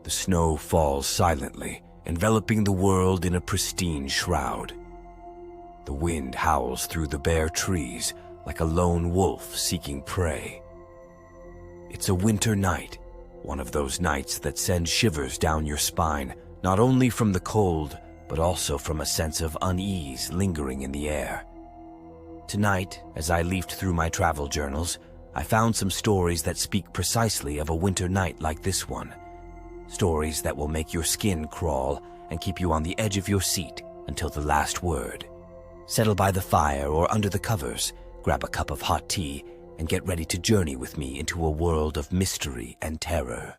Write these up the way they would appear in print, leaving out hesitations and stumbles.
The snow falls silently, enveloping the world in a pristine shroud. The wind howls through the bare trees like a lone wolf seeking prey. It's a winter night, one of those nights that send shivers down your spine, not only from the cold, but also from a sense of unease lingering in the air. Tonight, as I leafed through my travel journals, I found some stories that speak precisely of a winter night like this one. Stories that will make your skin crawl and keep you on the edge of your seat until the last word. Settle by the fire or under the covers, grab a cup of hot tea, and get ready to journey with me into a world of mystery and terror.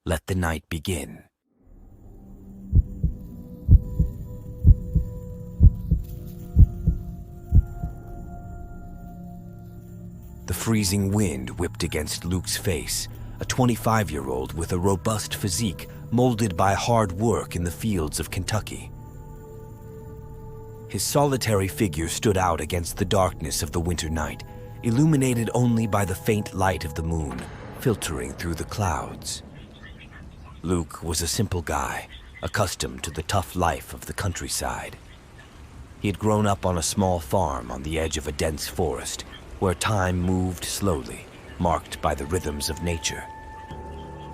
Let the night begin. The freezing wind whipped against Luke's face, a 25-year-old with a robust physique molded by hard work in the fields of Kentucky. His solitary figure stood out against the darkness of the winter night, illuminated only by the faint light of the moon filtering through the clouds. Luke was a simple guy, accustomed to the tough life of the countryside. He had grown up on a small farm on the edge of a dense forest, where time moved slowly, marked by the rhythms of nature.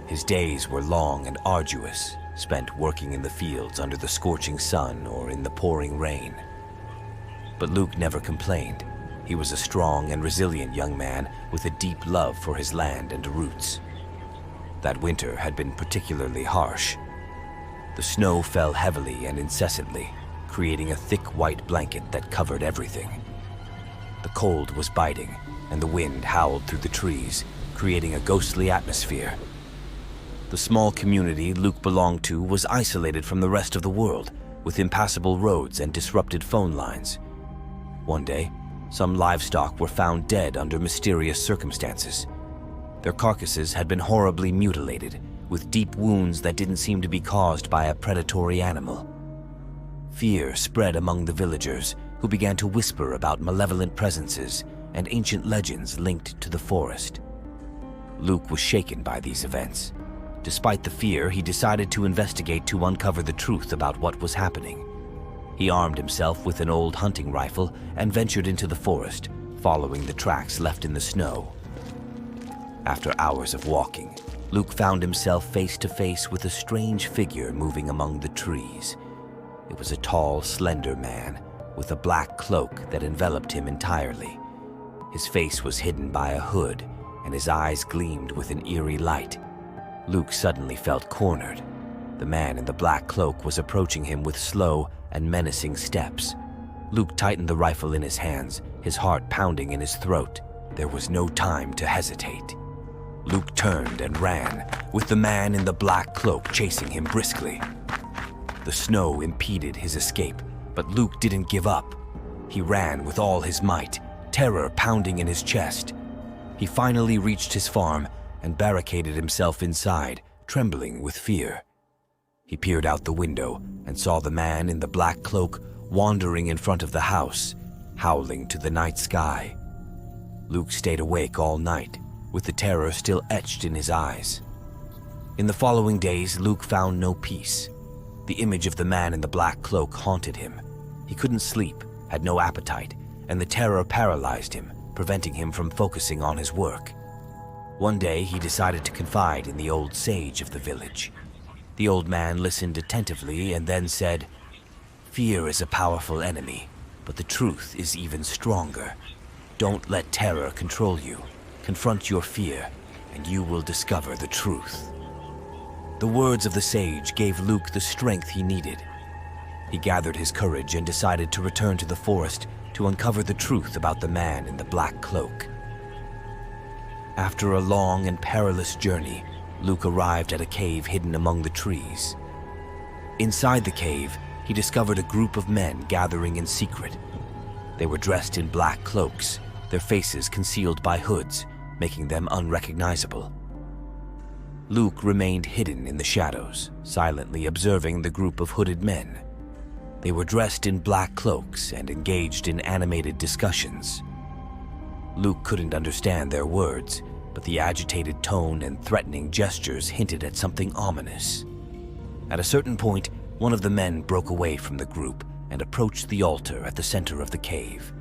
His days were long and arduous, spent working in the fields under the scorching sun or in the pouring rain. But Luke never complained. He was a strong and resilient young man with a deep love for his land and roots. That winter had been particularly harsh. The snow fell heavily and incessantly, creating a thick white blanket that covered everything. The cold was biting, and the wind howled through the trees, creating a ghostly atmosphere. The small community Luke belonged to was isolated from the rest of the world, with impassable roads and disrupted phone lines. One day, some livestock were found dead under mysterious circumstances. Their carcasses had been horribly mutilated, with deep wounds that didn't seem to be caused by a predatory animal. Fear spread among the villagers, who began to whisper about malevolent presences and ancient legends linked to the forest. Luke was shaken by these events. Despite the fear, he decided to investigate to uncover the truth about what was happening. He armed himself with an old hunting rifle and ventured into the forest, following the tracks left in the snow. After hours of walking, Luke found himself face to face with a strange figure moving among the trees. It was a tall, slender man with a black cloak that enveloped him entirely. His face was hidden by a hood, and his eyes gleamed with an eerie light. Luke suddenly felt cornered. The man in the black cloak was approaching him with slow and menacing steps. Luke tightened the rifle in his hands, his heart pounding in his throat. There was no time to hesitate. Luke turned and ran, with the man in the black cloak chasing him briskly. The snow impeded his escape, but Luke didn't give up. He ran with all his might, terror pounding in his chest. He finally reached his farm and barricaded himself inside, trembling with fear. He peered out the window and saw the man in the black cloak wandering in front of the house, howling to the night sky. Luke stayed awake all night, with the terror still etched in his eyes. In the following days, Luke found no peace. The image of the man in the black cloak haunted him. He couldn't sleep, had no appetite, and the terror paralyzed him, preventing him from focusing on his work. One day, he decided to confide in the old sage of the village. The old man listened attentively and then said, "Fear is a powerful enemy, but the truth is even stronger. Don't let terror control you. Confront your fear, and you will discover the truth." The words of the sage gave Luke the strength he needed. He gathered his courage and decided to return to the forest to uncover the truth about the man in the black cloak. After a long and perilous journey, Luke arrived at a cave hidden among the trees. Inside the cave, he discovered a group of men gathering in secret. They were dressed in black cloaks, their faces concealed by hoods, making them unrecognizable. Luke remained hidden in the shadows, silently observing the group of hooded men. They were dressed in black cloaks and engaged in animated discussions. Luke couldn't understand their words, but the agitated tone and threatening gestures hinted at something ominous. At a certain point, one of the men broke away from the group and approached the altar at the center of the cave.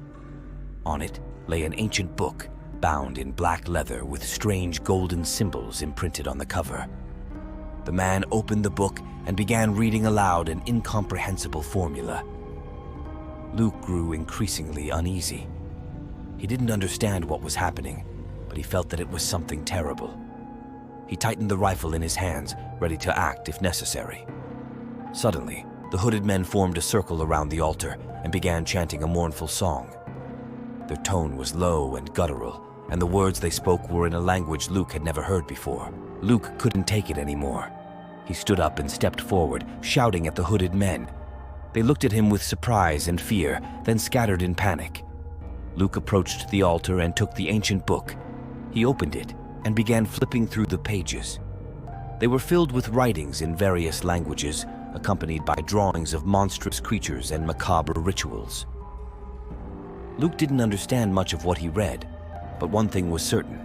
On it lay an ancient book, bound in black leather with strange golden symbols imprinted on the cover. The man opened the book and began reading aloud an incomprehensible formula. Luke grew increasingly uneasy. He didn't understand what was happening, but he felt that it was something terrible. He tightened the rifle in his hands, ready to act if necessary. Suddenly, the hooded men formed a circle around the altar and began chanting a mournful song. Their tone was low and guttural, and the words they spoke were in a language Luke had never heard before. Luke couldn't take it anymore. He stood up and stepped forward, shouting at the hooded men. They looked at him with surprise and fear, then scattered in panic. Luke approached the altar and took the ancient book. He opened it and began flipping through the pages. They were filled with writings in various languages, accompanied by drawings of monstrous creatures and macabre rituals. Luke didn't understand much of what he read, but one thing was certain.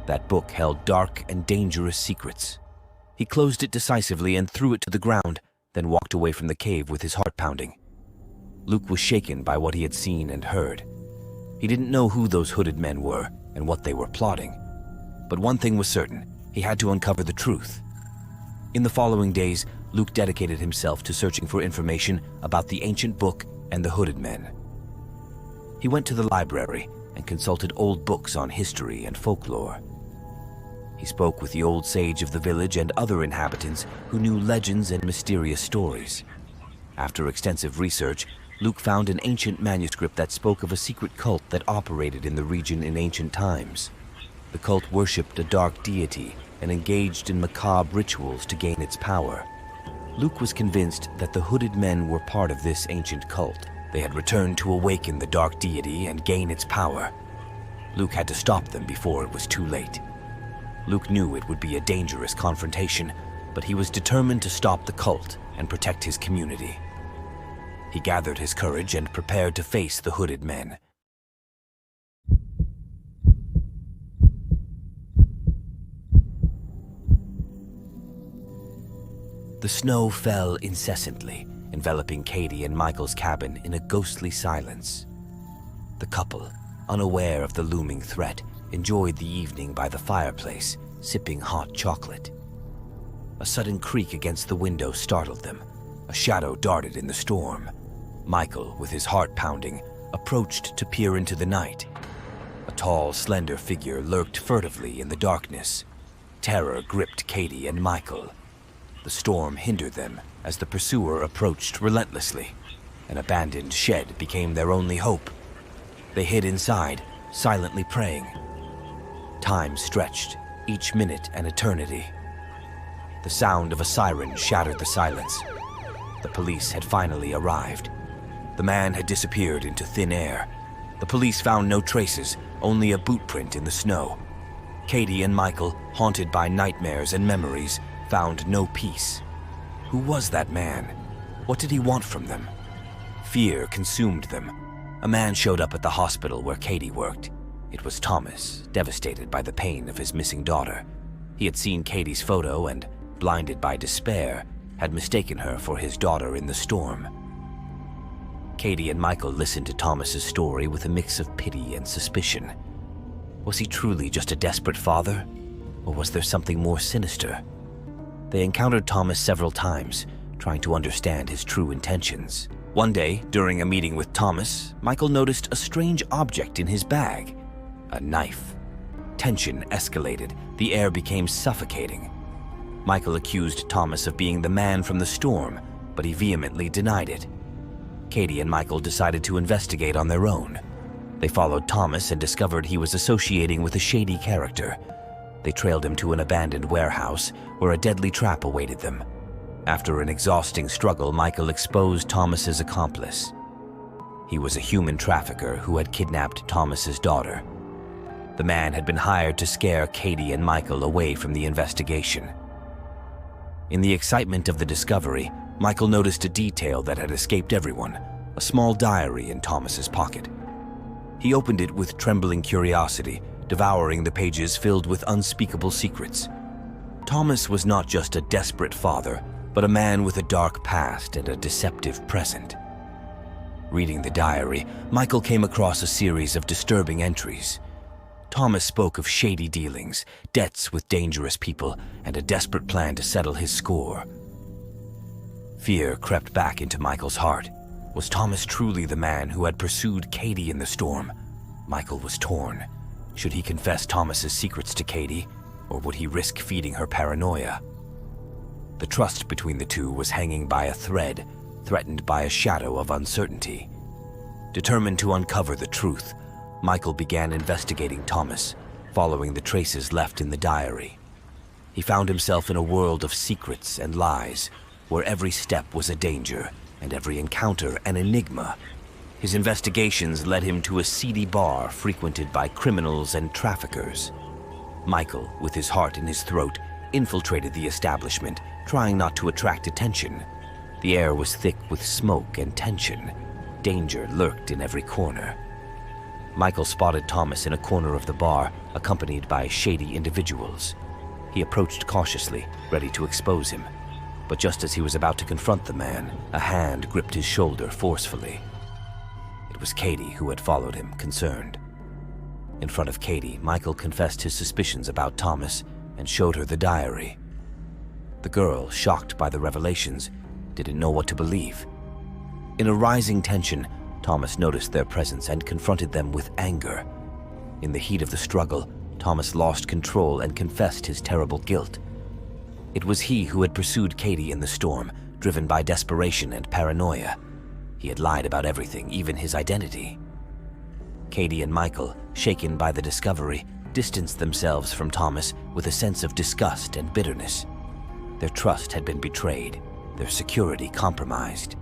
That book held dark and dangerous secrets. He closed it decisively and threw it to the ground, then walked away from the cave with his heart pounding. Luke was shaken by what he had seen and heard. He didn't know who those hooded men were and what they were plotting. But one thing was certain, he had to uncover the truth. In the following days, Luke dedicated himself to searching for information about the ancient book and the hooded men. He went to the library and consulted old books on history and folklore. He spoke with the old sage of the village and other inhabitants who knew legends and mysterious stories. After extensive research, Luke found an ancient manuscript that spoke of a secret cult that operated in the region in ancient times. The cult worshipped a dark deity and engaged in macabre rituals to gain its power. Luke was convinced that the hooded men were part of this ancient cult. They had returned to awaken the dark deity and gain its power. Luke had to stop them before it was too late. Luke knew it would be a dangerous confrontation, but he was determined to stop the cult and protect his community. He gathered his courage and prepared to face the hooded men. The snow fell incessantly, enveloping Katie and Michael's cabin in a ghostly silence. The couple, unaware of the looming threat, enjoyed the evening by the fireplace, sipping hot chocolate. A sudden creak against the window startled them. A shadow darted in the storm. Michael, with his heart pounding, approached to peer into the night. A tall, slender figure lurked furtively in the darkness. Terror gripped Katie and Michael. The storm hindered them as the pursuer approached relentlessly. An abandoned shed became their only hope. They hid inside, silently praying. Time stretched, each minute an eternity. The sound of a siren shattered the silence. The police had finally arrived. The man had disappeared into thin air. The police found no traces, only a boot print in the snow. Katie and Michael, haunted by nightmares and memories, found no peace. Who was that man? What did he want from them? Fear consumed them. A man showed up at the hospital where Katie worked. It was Thomas, devastated by the pain of his missing daughter. He had seen Katie's photo and, blinded by despair, had mistaken her for his daughter in the storm. Katie and Michael listened to Thomas's story with a mix of pity and suspicion. Was he truly just a desperate father, or was there something more sinister? They encountered Thomas several times, trying to understand his true intentions. One day, during a meeting with Thomas, Michael noticed a strange object in his bag. A knife. Tension escalated. The air became suffocating. Michael accused Thomas of being the man from the storm, but he vehemently denied it. Katie and Michael decided to investigate on their own. They followed Thomas and discovered he was associating with a shady character. They trailed him to an abandoned warehouse where a deadly trap awaited them. After an exhausting struggle, Michael exposed Thomas's accomplice. He was a human trafficker who had kidnapped Thomas's daughter. The man had been hired to scare Katie and Michael away from the investigation. In the excitement of the discovery, Michael noticed a detail that had escaped everyone, a small diary in Thomas's pocket. He opened it with trembling curiosity, devouring the pages filled with unspeakable secrets. Thomas was not just a desperate father, but a man with a dark past and a deceptive present. Reading the diary, Michael came across a series of disturbing entries. Thomas spoke of shady dealings, debts with dangerous people, and a desperate plan to settle his score. Fear crept back into Michael's heart. Was Thomas truly the man who had pursued Katie in the storm? Michael was torn. Should he confess Thomas's secrets to Katie, or would he risk feeding her paranoia? The trust between the two was hanging by a thread, threatened by a shadow of uncertainty. Determined to uncover the truth, Michael began investigating Thomas, following the traces left in the diary. He found himself in a world of secrets and lies, where every step was a danger and every encounter an enigma. His investigations led him to a seedy bar frequented by criminals and traffickers. Michael, with his heart in his throat, infiltrated the establishment, trying not to attract attention. The air was thick with smoke and tension. Danger lurked in every corner. Michael spotted Thomas in a corner of the bar, accompanied by shady individuals. He approached cautiously, ready to expose him. But just as he was about to confront the man, a hand gripped his shoulder forcefully. It was Katie who had followed him, concerned. In front of Katie, Michael confessed his suspicions about Thomas and showed her the diary. The girl, shocked by the revelations, didn't know what to believe. In a rising tension, Thomas noticed their presence and confronted them with anger. In the heat of the struggle, Thomas lost control and confessed his terrible guilt. It was he who had pursued Katie in the storm, driven by desperation and paranoia. He had lied about everything, even his identity. Katie and Michael, shaken by the discovery, distanced themselves from Thomas with a sense of disgust and bitterness. Their trust had been betrayed, their security compromised.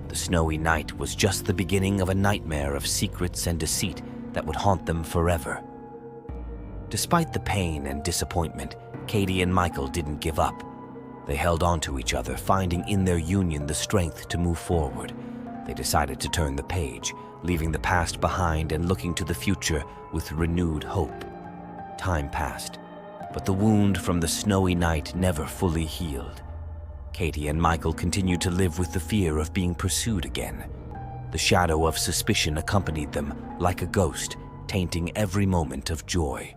The snowy night was just the beginning of a nightmare of secrets and deceit that would haunt them forever. Despite the pain and disappointment, Katie and Michael didn't give up. They held on to each other, finding in their union the strength to move forward. They decided to turn the page, leaving the past behind and looking to the future with renewed hope. Time passed, but the wound from the snowy night never fully healed. Katie and Michael continued to live with the fear of being pursued again. The shadow of suspicion accompanied them like a ghost, tainting every moment of joy.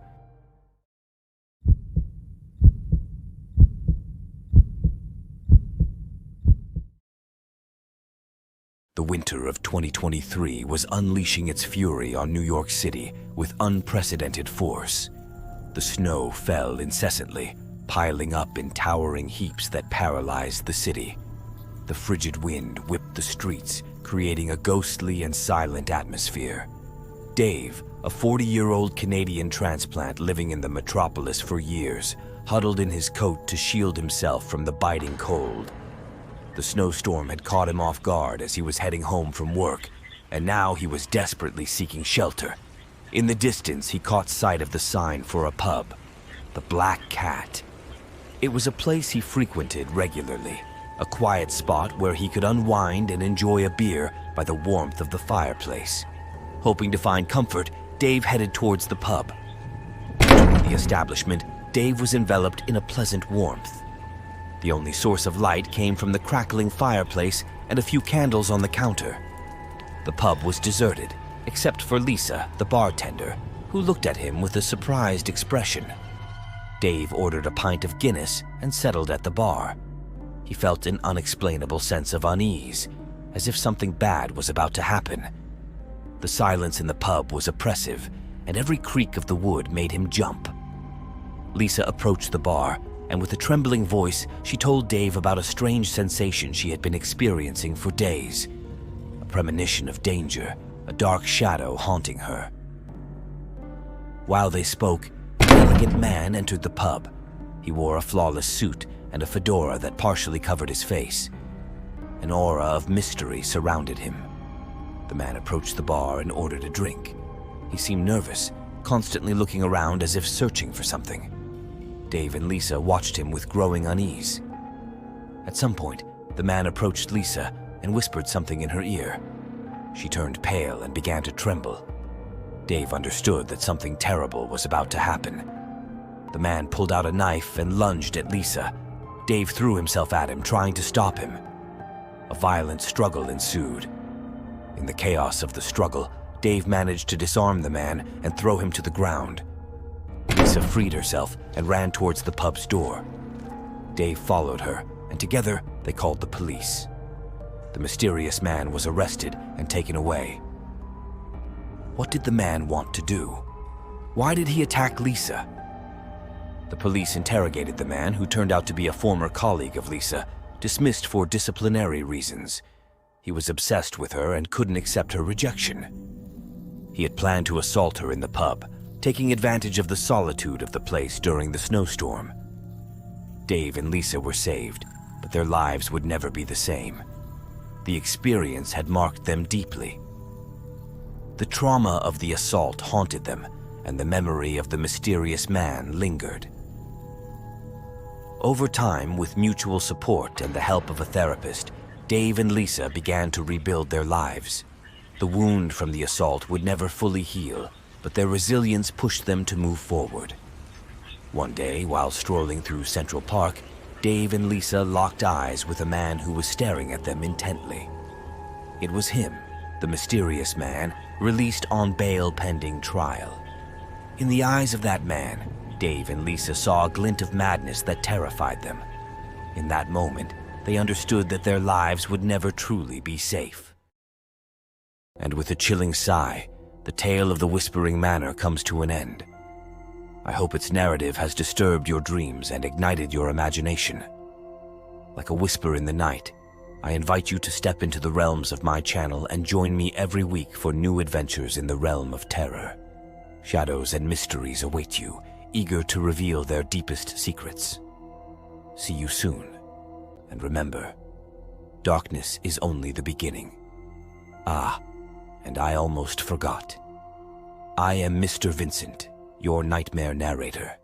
The winter of 2023 was unleashing its fury on New York City with unprecedented force. The snow fell incessantly, piling up in towering heaps that paralyzed the city. The frigid wind whipped the streets, creating a ghostly and silent atmosphere. Dave, a 40-year-old Canadian transplant living in the metropolis for years, huddled in his coat to shield himself from the biting cold. The snowstorm had caught him off guard as he was heading home from work, and now he was desperately seeking shelter. In the distance, he caught sight of the sign for a pub, the Black Cat. It was a place he frequented regularly, a quiet spot where he could unwind and enjoy a beer by the warmth of the fireplace. Hoping to find comfort, Dave headed towards the pub. Entering the establishment, Dave was enveloped in a pleasant warmth. The only source of light came from the crackling fireplace and a few candles on the counter. The pub was deserted, except for Lisa, the bartender, who looked at him with a surprised expression. Dave ordered a pint of Guinness and settled at the bar. He felt an unexplainable sense of unease, as if something bad was about to happen. The silence in the pub was oppressive, and every creak of the wood made him jump. Lisa approached the bar, and with a trembling voice, she told Dave about a strange sensation she had been experiencing for days. A premonition of danger, a dark shadow haunting her. While they spoke, an elegant man entered the pub. He wore a flawless suit and a fedora that partially covered his face. An aura of mystery surrounded him. The man approached the bar and ordered a drink. He seemed nervous, constantly looking around as if searching for something. Dave and Lisa watched him with growing unease. At some point, the man approached Lisa and whispered something in her ear. She turned pale and began to tremble. Dave understood that something terrible was about to happen. The man pulled out a knife and lunged at Lisa. Dave threw himself at him, trying to stop him. A violent struggle ensued. In the chaos of the struggle, Dave managed to disarm the man and throw him to the ground. Lisa freed herself and ran towards the pub's door. Dave followed her, and together they called the police. The mysterious man was arrested and taken away. What did the man want to do? Why did he attack Lisa? The police interrogated the man, who turned out to be a former colleague of Lisa, dismissed for disciplinary reasons. He was obsessed with her and couldn't accept her rejection. He had planned to assault her in the pub, taking advantage of the solitude of the place during the snowstorm. Dave and Lisa were saved, but their lives would never be the same. The experience had marked them deeply. The trauma of the assault haunted them, and the memory of the mysterious man lingered. Over time, with mutual support and the help of a therapist, Dave and Lisa began to rebuild their lives. The wound from the assault would never fully heal, but their resilience pushed them to move forward. One day, while strolling through Central Park, Dave and Lisa locked eyes with a man who was staring at them intently. It was him, the mysterious man, released on bail pending trial. In the eyes of that man, Dave and Lisa saw a glint of madness that terrified them. In that moment, they understood that their lives would never truly be safe. And with a chilling sigh, the tale of the Whispering Manor comes to an end. I hope its narrative has disturbed your dreams and ignited your imagination. Like a whisper in the night, I invite you to step into the realms of my channel and join me every week for new adventures in the realm of terror. Shadows and mysteries await you, eager to reveal their deepest secrets. See you soon, and remember, darkness is only the beginning. Ah, and I almost forgot. I am Mr. Vincent, your nightmare narrator.